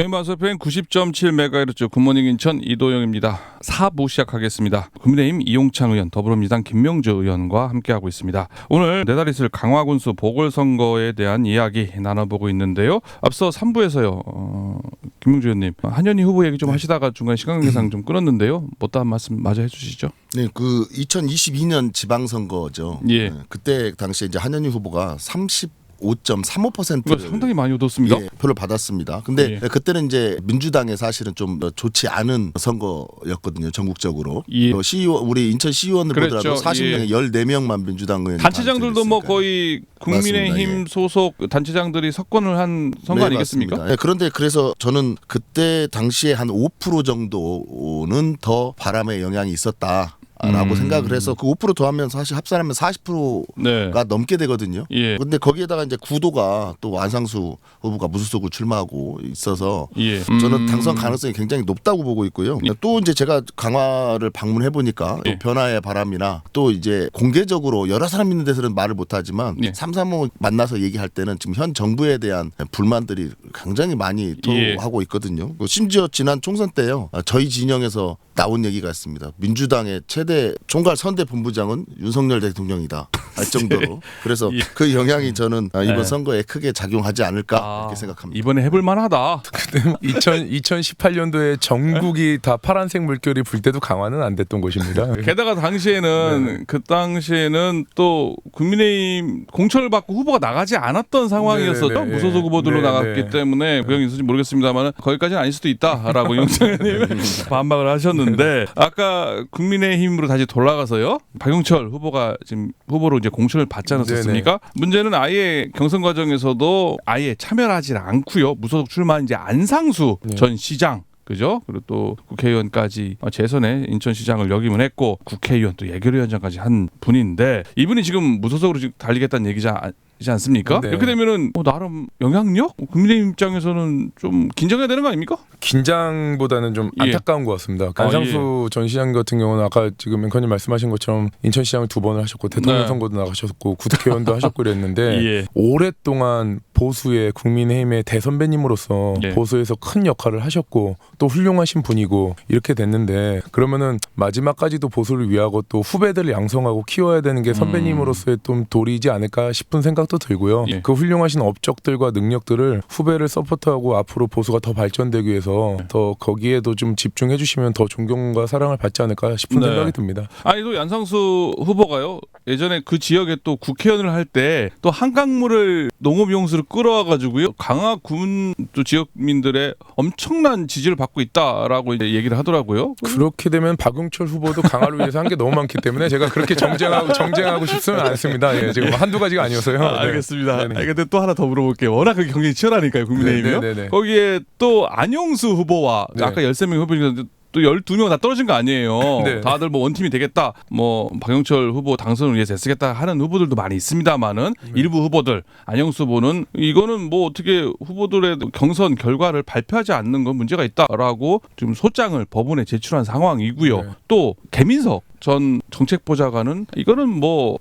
개인방송 FM 90.7MHz 굿모닝 인천 이도영입니다. 4부 시작하겠습니다. 국민의힘 이용창 의원, 더불어민주당 김명주 의원과 함께하고 있습니다. 오늘 내달 있을 강화군수 보궐선거에 대한 이야기 나눠보고 있는데요. 앞서 3부에서요. 김명주 의원님, 한현희 후보 얘기 좀 하시다가 중간에 시간 관계상 좀 끊었는데요. 못다한 말씀 마저 해주시죠. 네, 그 2022년 지방선거죠. 예. 네, 그때 당시에 이제 한현희 후보가 35.35%를 상당히 많이 얻었습니다. 예, 표를 받았습니다. 근데 예. 그때는 이제 민주당에 사실은 좀 좋지 않은 선거였거든요. 전국적으로. 예. 시의원, 우리 인천 시의원을 그랬죠. 보더라도 40명에 예. 14명만 민주당 의원이 단체장들도 뭐 당선됐으니까요. 거의 국민의힘 맞습니다. 예. 소속 단체장들이 석권을 한 선거 네, 아니겠습니까? 맞습니다. 네, 그런데 그래서 저는 그때 당시에 한 5% 정도는 더 바람의 영향이 있었다. 라고 생각을 해서 그 5% 더하면 사실 합산하면 40%가 네. 넘게 되거든요. 예. 근데 거기에다가 이제 구도가 또 안상수 후보가 무소속으로 출마하고 있어서 예. 저는 당선 가능성이 굉장히 높다고 보고 있고요. 예. 또 이제 제가 강화를 방문해 보니까 예. 변화의 바람이나 또 이제 공개적으로 여러 사람 있는 데서는 말을 못하지만 예. 335 만나서 얘기할 때는 지금 현 정부에 대한 불만들이 굉장히 많이 토로하고 있거든요. 심지어 지난 총선 때요. 저희 진영에서 나온 얘기가 있습니다. 민주당의 최대 총괄 선대 본부장은 윤석열 대통령이다 할 정도로. 그래서 예. 그 영향이 저는 이번 네. 선거에 크게 작용하지 않을까 이렇게 생각합니다. 이번에 해볼 만하다. 2018년도에 전국이 다 파란색 물결이 불 때도 강화는 안 됐던 곳입니다. 게다가 당시에는 그 당시에는 또 국민의힘 공천을 받고 후보가 나가지 않았던 상황이었었죠. 네네네. 무소속 후보들로 네네. 나갔기 때문에 구형이 있을지 모르겠습니다만 거기까지는 아닐 수도 있다라고 이용창 의원님 반박을 하셨는데 아까 국민의힘으로 다시 돌아가서요. 박용철 후보가 지금 후보로 이제 공천을 받지 않았습니까? 문제는 아예 경선 과정에서도 아예 참여를 하지 않고요. 무소속 출마한 이제 안상수 전 시장. 그죠? 그리고 또 국회의원까지 재선에 인천시장을 역임을 했고 국회의원 또 예결위원장까지 한 분인데 이분이 지금 무소속으로 지금 달리겠다는 얘기지 않습니까? 네. 이렇게 되면은 나름 영향력? 국민의힘 입장에서는 좀 긴장해야 되는 거 아닙니까? 긴장보다는 좀 예. 안타까운 것 같습니다. 안상수 전 시장 같은 경우는 아까 지금 앵커님 말씀하신 것처럼 인천시장을 2번을 하셨고 대통령 네. 선거도 나가셨고 국회의원도 하셨고 그랬는데 예. 오랫동안 보수의 국민의힘의 대선배님으로서 예. 보수에서 큰 역할을 하셨고 또 훌륭하신 분이고 이렇게 됐는데 그러면은 마지막까지도 보수를 위하고 또 후배들을 양성하고 키워야 되는 게 선배님으로서의 좀 도리이지 않을까 싶은 생각도 들고요. 예. 그 훌륭하신 업적들과 능력들을 후배를 서포트하고 앞으로 보수가 더 발전되기 위해서 더 거기에도 좀 집중해 주시면 더 존경과 사랑을 받지 않을까 싶은 네. 생각이 듭니다. 아니 또 안상수 후보가요. 예전에 그 지역에 또 국회의원을 할 때 또 한강물을 농업용수로 끌어와가지고요 강화군 또 지역민들의 엄청난 지지를 받고 있다라고 이제 얘기를 하더라고요. 그렇게 되면 박용철 후보도 강화를 위해서 한 게 너무 많기 때문에 제가 그렇게 정쟁하고 싶지는 않습니다. 예, 지금 한두 가지가 아니어서요. 네. 알겠습니다. 네네. 아니, 근데 또 하나 더 물어볼게요. 워낙 그 경쟁이 치열하니까요, 국민의힘이요. 네네네. 거기에 또 안영수 후보와 네. 아까 13명 후보님들 또 12명 다 떨어진 거 아니에요. 네. 다들 뭐 원팀이 되겠다. 뭐 박영철 후보 당선을 위해서 애쓰겠다 하는 후보들도 많이 있습니다만은 일부 후보들 안영수 후보는 이거는 뭐 어떻게 후보들의 경선 결과를 발표하지 않는 건 문제가 있다라고 지금 소장을 법원에 제출한 상황이고요. 네. 또 개민석 전 정책보좌관은 이거는 뭐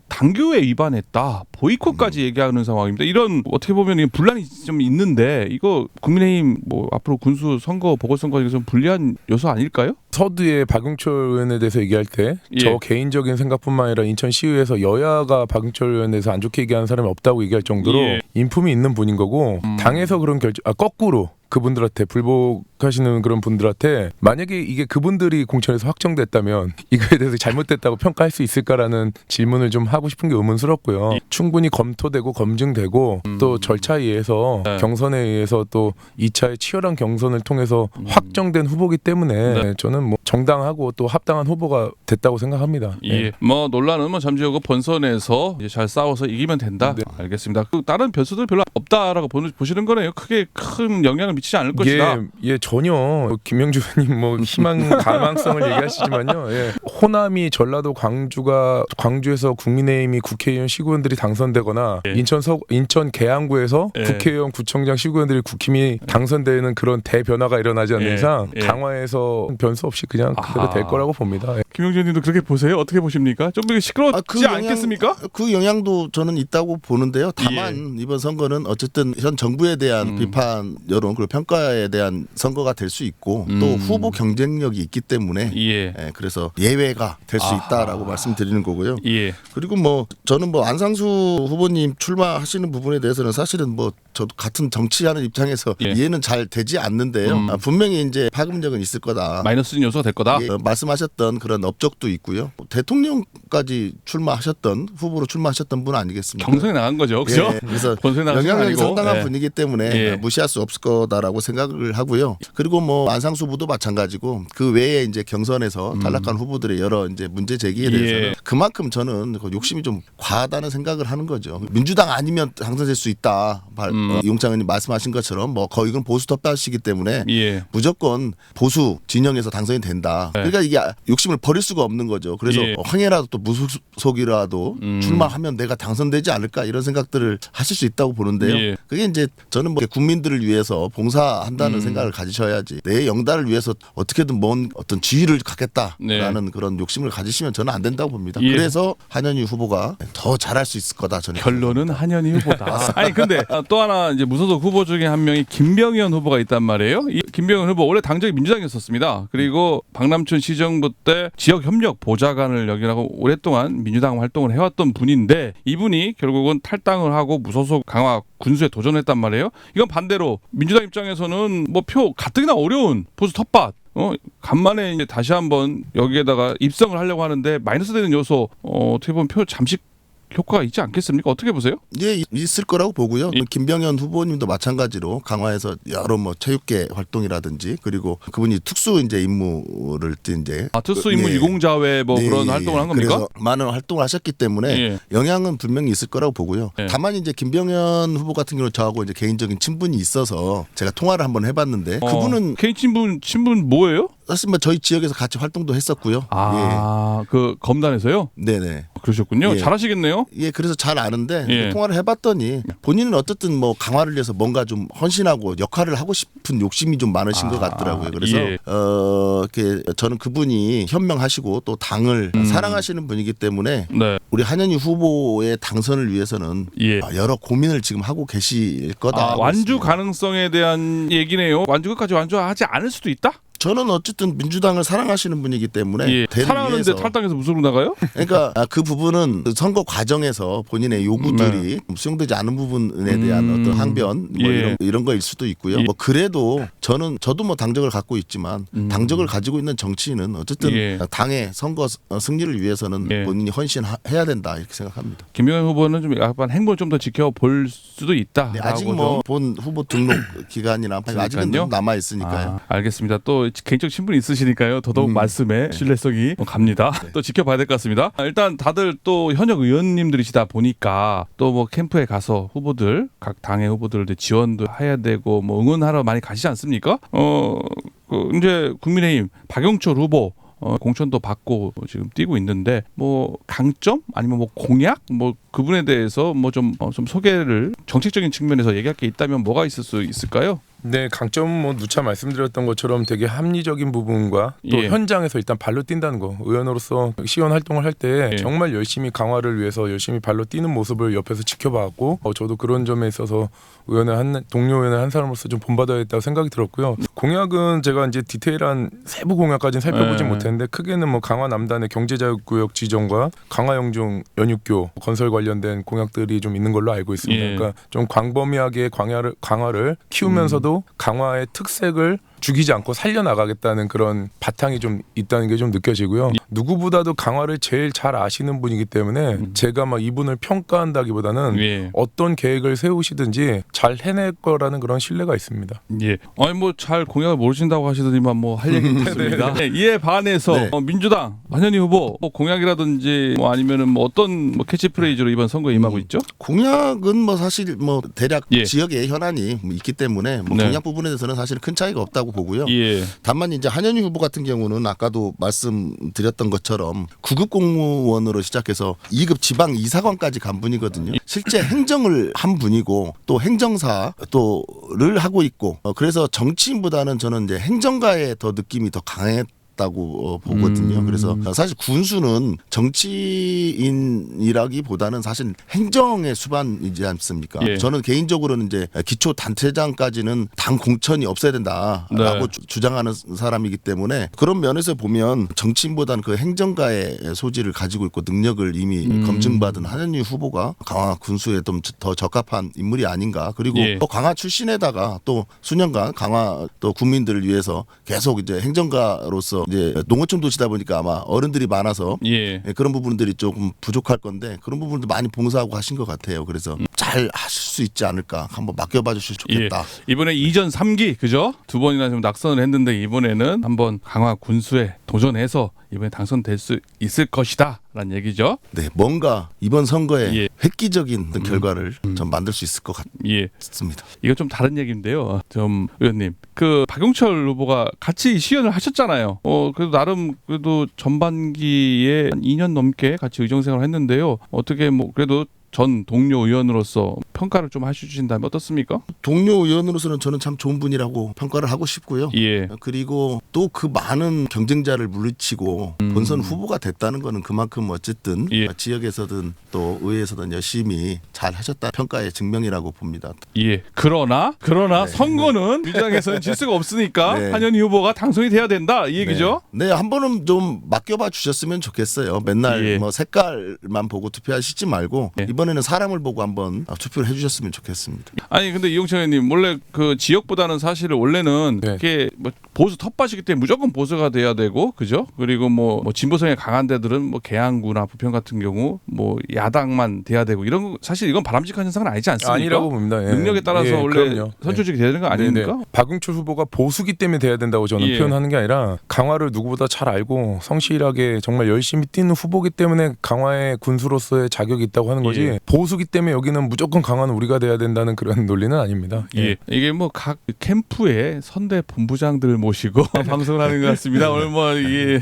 당교에 위반했다 보이콧까지 얘기하는 상황입니다. 이런 어떻게 보면 분란이 좀 있는데 이거 국민의힘 뭐 앞으로 군수 선거 보궐선거에 좀 불리한 요소 아닐까요? 서두에 박용철 의원에 대해서 얘기할 때 저 예. 개인적인 생각뿐만 아니라 인천시의회에서 여야가 박용철 의원에 대해서 안 좋게 얘기하는 사람이 없다고 얘기할 정도로 예. 인품이 있는 분인 거고 당에서 그런 거꾸로 그분들한테 불복하시는 그런 분들한테 만약에 이게 그분들이 공천에서 확정됐다면 이거에 대해서 잘못됐다고 평가할 수 있을까라는 질문을 좀 하고 싶은 게 의문스럽고요. 충분히 검토되고 검증되고 또 절차에 의해서 네. 경선에 의해서 또 2차의 치열한 경선을 통해서 확정된 후보기 때문에 네. 저는 뭐 정당하고 또 합당한 후보가 됐다고 생각합니다. 예. 뭐 논란은 뭐 잠시 후 본선에서 이제 잘 싸워서 이기면 된다. 네. 알겠습니다. 그 다른 변수들 별로 없다라고 보시는 거네요. 크게 큰 영향을 미치지 않을 것이다. 예, 전혀 김영주 의원님 뭐 희망 가망성을 얘기하시지만요. 예. 호남이 전라도 광주에서 국민의힘이 국회의원 시구원들이 당선되거나 예. 인천 계양구에서 예. 국회의원 구청장 시구원들이 국힘이 당선되는 그런 대변화가 일어나지 않는 예. 이상 예. 강화에서 변수 없이 그냥 그대로 아하. 될 거라고 봅니다. 예. 김용준 님도 그렇게 보세요? 어떻게 보십니까? 좀 시끄럽지 않겠습니까? 그 영향도 저는 있다고 보는데요. 다만 이번 선거는 어쨌든 현 정부에 대한 비판 여론 그리고 평가에 대한 선거가 될 수 있고 또 후보 경쟁력이 있기 때문에 예. 그래서 예외가 될 수 있다라고 말씀드리는 거고요. 예. 그리고 뭐 저는 뭐 안상수 후보님 출마하시는 부분에 대해서는 사실은 뭐 저도 같은 정치하는 입장에서 예. 이해는 잘 되지 않는데요. 분명히 이제 파급력은 있을 거다. 마이너스인 요소가 될 거다. 말씀하셨던 그런 업적도 있고요. 대통령까지 출마하셨던 후보로 출마하셨던 분 아니겠습니까? 경선에 나간 거죠, 그죠? 그래서 본선에 나간 건 영향력이 아니고. 상당한 예. 분이기 때문에 예. 무시할 수 없을 거다라고 생각을 하고요. 그리고 뭐 안상수 후보도 마찬가지고 그 외에 이제 경선에서 탈락한 후보들의 여러 이제 문제 제기에 대해서는 예. 그만큼 저는 그 욕심이 좀 과하다는 생각을 하는 거죠. 민주당 아니면 당선될 수 있다. 이용창 의원님 말씀하신 것처럼 뭐 거의 이건 보수 덮밥이기 때문에 예. 무조건 보수 진영에서 당선이 된다. 네. 그러니까 이게 욕심을 버릴 수가 없는 거죠. 그래서 예. 황해라도 또 무소속이라도 출마하면 내가 당선되지 않을까 이런 생각들을 하실 수 있다고 보는데요. 예. 그게 이제 저는 뭐 국민들을 위해서 봉사한다는 생각을 가지셔야지 내 영달을 위해서 어떻게든 뭔 어떤 지위를 갖겠다라는 네. 그런 욕심을 가지시면 저는 안 된다고 봅니다. 예. 그래서 한현희 후보가 더 잘할 수 있을 거다 저는. 결론은 한현희 후보다. 아니 근데 또 하나 이제 무소속 후보 중에 한 명이 김병현 후보가 있단 말이에요. 이 김병현 후보 원래 당적이 민주당이었습니다. 그리고 박남춘 시정부 때 지역 협력 보좌관을 역임하고 오랫동안 민주당 활동을 해왔던 분인데 이분이 결국은 탈당을 하고 무소속 강화 군수에 도전했단 말이에요. 이건 반대로 민주당 입장에서는 뭐 표 가뜩이나 어려운 보수 텃밭. 간만에 이제 다시 한번 여기에다가 입성을 하려고 하는데 마이너스 되는 요소 어떻게 보면 표 잠식 효과가 있지 않겠습니까? 어떻게 보세요? 예, 있을 거라고 보고요. 예. 김병현 후보님도 마찬가지로 강화에서 여러 뭐 체육계 활동이라든지 그리고 그분이 특수 이제 임무를 이제 특수 임무 유공자회 뭐 그런 활동을 한 겁니까? 그래서 많은 활동을 하셨기 때문에 예. 영향은 분명히 있을 거라고 보고요. 예. 다만 이제 김병현 후보 같은 경우는 저하고 이제 개인적인 친분이 있어서 제가 통화를 한번 해봤는데 그분은 개인 친분 뭐예요? 사실 뭐 저희 지역에서 같이 활동도 했었고요. 그 검단에서요? 네네. 그러셨군요. 예. 잘하시겠네요. 예, 그래서 잘 아는데 예. 통화를 해봤더니 본인은 어쨌든 뭐 강화를 위해서 뭔가 좀 헌신하고 역할을 하고 싶은 욕심이 좀 많으신 것 같더라고요. 그래서 예. 이렇게 저는 그분이 현명하시고 또 당을 사랑하시는 분이기 때문에 네. 우리 한현희 후보의 당선을 위해서는 예. 여러 고민을 지금 하고 계실 거다. 완주 가능성에 대한 얘기네요. 완주까지 완주하지 않을 수도 있다? 저는 어쨌든 민주당을 사랑하시는 분이기 때문에 예. 대를 사랑하는데 위해서 탈당해서 무소속 나가요? 그러니까 그 부분은 그 선거 과정에서 본인의 요구들이 수용되지 않은 부분에 대한 어떤 항변 뭐 예. 이런 거일 수도 있고요. 예. 뭐 그래도 저도 뭐 당적을 갖고 있지만 당적을 가지고 있는 정치인은 어쨌든 예. 당의 선거 승리를 위해서는 예. 본인이 헌신해야 된다 이렇게 생각합니다. 김병현 후보는 좀 약간 행보를 좀 더 지켜볼 수도 있다. 네, 아직 뭐 본 후보 등록 기간이나 아직은 좀 남아 있으니까요. 알겠습니다. 또 개인적 친분이 있으시니까요. 더더욱 말씀에 신뢰성이 갑니다. 또 지켜봐야 될 것 같습니다. 일단 다들 또 현역 의원님들이시다 보니까 또 뭐 캠프에 가서 후보들 각 당의 후보들 지원도 해야 되고 뭐 응원하러 많이 가시지 않습니까? 이제 국민의힘 박영철 후보 공천도 받고 지금 뛰고 있는데 뭐 강점 아니면 뭐 공약 뭐 그분에 대해서 뭐 좀 소개를 정책적인 측면에서 얘기할 게 있다면 뭐가 있을 수 있을까요? 네, 강점은 뭐 누차 말씀드렸던 것처럼 되게 합리적인 부분과 또 예. 현장에서 일단 발로 뛴다는 거. 의원으로서 시원 활동을 할 때 예. 정말 열심히 강화를 위해서 열심히 발로 뛰는 모습을 옆에서 지켜봤고 저도 그런 점에 있어서 동료 의원의 한 사람으로서 좀 본받아야겠다고 생각이 들었고요. 공약은 제가 이제 디테일한 세부 공약까지는 살펴보진 예. 못했는데 크게는 뭐 강화 남단의 경제자유구역 지정과 강화 영종 연육교 건설 관련된 공약들이 좀 있는 걸로 알고 있습니다. 예. 그러니까 좀 광범위하게 강화를 키우면서도 강화의 특색을 죽이지 않고 살려나가겠다는 그런 바탕이 좀 있다는 게 좀 느껴지고요. 누구보다도 강화를 제일 잘 아시는 분이기 때문에 제가 막 이분을 평가한다기보다는 예. 어떤 계획을 세우시든지 잘 해낼 거라는 그런 신뢰가 있습니다. 예. 아니 뭐 잘 공약을 모르신다고 하시더니만 뭐 할 얘기 있습니다. 네. 이에 반해서 네. 민주당 한현희 후보 뭐 공약이라든지 뭐 아니면은 뭐 어떤 뭐 캐치프레이즈로 이번 선거에 임하고 있죠? 공약은 뭐 사실 뭐 대략 예. 지역에 현안이 뭐 있기 때문에 뭐 네. 공약 부분에 대해서는 사실 큰 차이가 없다고 있다고 보고요. 예. 다만 이제 한현희 후보 같은 경우는 아까도 말씀드렸던 것처럼 9급 공무원으로 시작해서 2급 지방 이사관까지 간 분이거든요. 실제 행정을 한 분이고 또 행정사 또를 하고 있고 그래서 정치인보다는 저는 이제 행정가에 더 느낌이 더 강했다고 보거든요. 그래서 사실 군수는 정치인이라기보다는 사실 행정의 수반이지 않습니까? 예. 저는 개인적으로는 이제 기초 단체장까지는 당 공천이 없어야 된다라고 네. 주장하는 사람이기 때문에 그런 면에서 보면 정치인보다는 그 행정가의 소질을 가지고 있고 능력을 이미 검증받은 한현희 후보가 강화 군수에 좀 더 적합한 인물이 아닌가. 그리고 예. 또 강화 출신에다가 또 수년간 강화 또 국민들을 위해서 계속 이제 행정가로서 이제 농어촌 도시다 보니까 아마 어른들이 많아서 예. 그런 부분들이 조금 부족할 건데 그런 부분도 많이 봉사하고 하신 것 같아요. 그래서 잘 하실 수 있지 않을까 한번 맡겨봐 주시면 좋겠다. 예. 이번에 2전 3기 그죠? 2번이나 좀 낙선을 했는데 이번에는 한번 강화 군수에 도전해서 이번에 당선될 수 있을 것이다라는 얘기죠. 네, 뭔가 이번 선거에 예. 획기적인 결과를 좀 만들 수 있을 것 예. 같습니다. 이거 좀 다른 얘기인데요. 좀 의원님, 그 박용철 후보가 같이 시연을 하셨잖아요. 그래도 나름 그래도 전반기에 한 2년 넘게 같이 의정생활을 했는데요. 어떻게 뭐 그래도 전 동료 의원으로서 평가를 좀 해주신다면 어떻습니까? 동료 의원으로서는 저는 참 좋은 분이라고 평가를 하고 싶고요. 예. 그리고 또 그 많은 경쟁자를 물리치고 본선 후보가 됐다는 거는 그만큼 어쨌든 예. 지역에서든 또 의회에서든 열심히 잘 하셨다 평가의 증명이라고 봅니다. 예. 그러나 선거는 민주당에서는 질 수가 없으니까 네. 한현희 후보가 당선이 돼야 된다 이 얘기죠. 네, 한 번은 좀 맡겨봐 주셨으면 좋겠어요. 맨날 예. 뭐 색깔만 보고 투표하시지 말고 예. 이번에는 사람을 보고 한번 투표를 해주셨으면 좋겠습니다. 아니 근데 이용철 의원님 원래 그 지역보다는 사실 원래는 네. 그게 뭐 보수 텃밭이기 때문에 무조건 보수가 돼야 되고 그죠? 그리고 뭐 진보성에 강한 데들은 뭐 계양구나 부평 같은 경우 뭐 야당만 돼야 되고 이런 거 사실 이건 바람직한 현상은 아니지 않습니까? 아니라고 봅니다. 예. 능력에 따라서 예, 원래 그럼요. 선출직이 되는 거 아닙니까? 네네. 박용철 후보가 보수기 때문에 돼야 된다고 저는 예. 표현하는 게 아니라 강화를 누구보다 잘 알고 성실하게 정말 열심히 뛰는 후보기 때문에 강화의 군수로서의 자격이 있다고 하는 거지 예. 보수기 때문에 여기는 무조건 강화는 우리가 돼야 된다는 그런 논리는 아닙니다. 예. 이게 뭐 각 캠프에 선대 본부장들을 모시고 방송을 하는 것 같습니다. 오늘 뭐 이게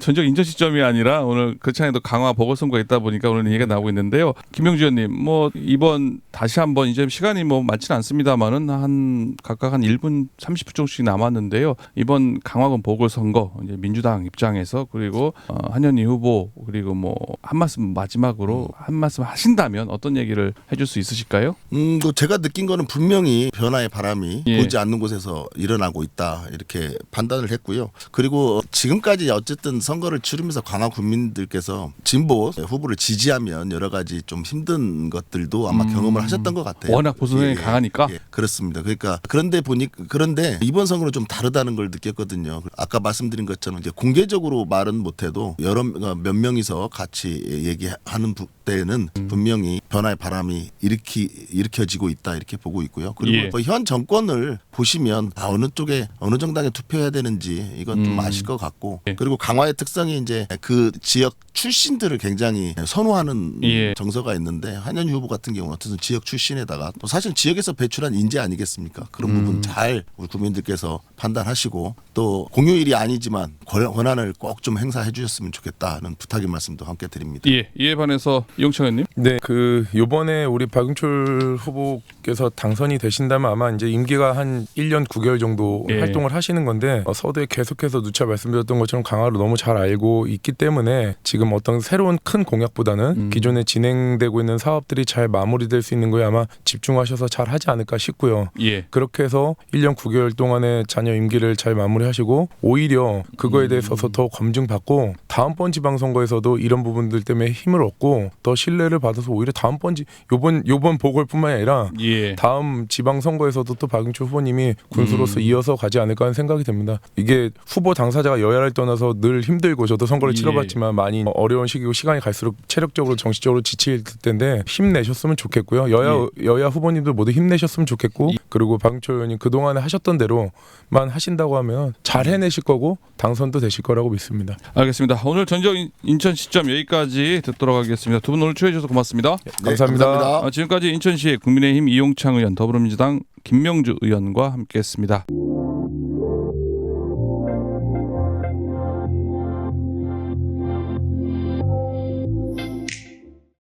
전적 인정 시점이 아니라 오늘 그렇잖아도 강화 보궐선거가 있다 보니까 오늘 얘기가 나오고 있는데요. 김영주 의원님, 뭐 이번 다시 한번 이제 시간이 뭐 많지는 않습니다만은 한 각각 한 1분 30분 정도씩 남았는데요. 이번 강화군 보궐선거 이제 민주당 입장에서 그리고 한현희 후보 그리고 뭐 한 말씀 마지막으로 한 말씀 하신다면 어떤 얘기를 해줄 수 있으실까요? 뭐 제가 느낀 거는 분명히 변화의 바람이 예. 보지 않는 곳에서 일어나고 있다 이렇게 판단을 했고요. 그리고 지금까지 어쨌든 선거를 치르면서 강화 국민들께서 진보 후보를 지지하면 여러 가지 좀 힘든 것들도 아마 경험을 하셨던 것 같아요. 워낙 보수성이 강하니까? 그렇습니다. 그러니까 그런데 이번 선거는 좀 다르다는 걸 느꼈거든요. 아까 말씀드린 것처럼 이제 공개적으로 말은 못해도 몇 명이서 같이 얘기하는 때는 분명히 변화의 바람이 일으켜지고 있다 이렇게 보고 있고요. 그리고 예. 뭐 현 정권을 보시면 어느 쪽에 어느 정당에 투표해야 되는지 이건 좀 아실 것 같고 예. 그리고 강화의 특성이 이제 그 지역 출신들을 굉장히 선호하는 예. 정서가 있는데 한현희 후보 같은 경우는 어쨌든 지역 출신에다가 또 사실 지역에서 배출한 인재 아니겠습니까? 그런 부분 잘 우리 국민들께서 판단하시고 또 공휴일이 아니지만 권한을 꼭 좀 행사해 주셨으면 좋겠다는 부탁의 말씀도 함께 드립니다. 예, 이에 반해서 이용철 의원님. 네, 그 요번에 우리 박용철 후보께서 당선이 되신다면 아마 이제 임기가 한 1년 9개월 정도 예. 활동을 하시는 건데 서두에 계속해서 누차 말씀드렸던 것처럼 강화를 너무 잘 알고 있기 때문에 지금 어떤 새로운 큰 공약보다는 기존에 진행되고 있는 사업들이 잘 마무리될 수 있는 거에 아마 집중하셔서 잘 하지 않을까 싶고요. 예. 그렇게 해서 1년 9개월 동안의 자녀 임기를 잘 마무리하시고 오히려 그거에 대해서 더 검증받고 다음번 지방선거에서도 이런 부분들 때문에 힘을 얻고 더 신뢰를 받아서 오히려 다음번 요번 보궐뿐만이 아니라 예. 다음 지방선거에서도 또 박용철 후보님이 군수로서 이어서 가지 않을까 하는 생각이 듭니다. 이게 후보 당사자가 여야를 떠나서 늘 힘들고 저도 선거를 예. 치러봤지만 많이 어려운 시기고 시간이 갈수록 체력적으로 정신적으로 지칠 텐데 힘내셨으면 좋겠고요. 여야 후보님들 모두 힘내셨으면 좋겠고 그리고 박용철 의원님 그동안에 하셨던 대로만 하신다고 하면 잘 해내실 거고 당선도 되실 거라고 믿습니다. 알겠습니다. 오늘 전적 인천 시점 여기까지 듣도록 하겠습니다. 두 분 오늘 출연해 주셔서 고맙습니다. 감사합니다. 감사합니다. 지금까지 인천시 국민의힘 이용창 의원, 더불어민주당 김명주 의원과 함께했습니다.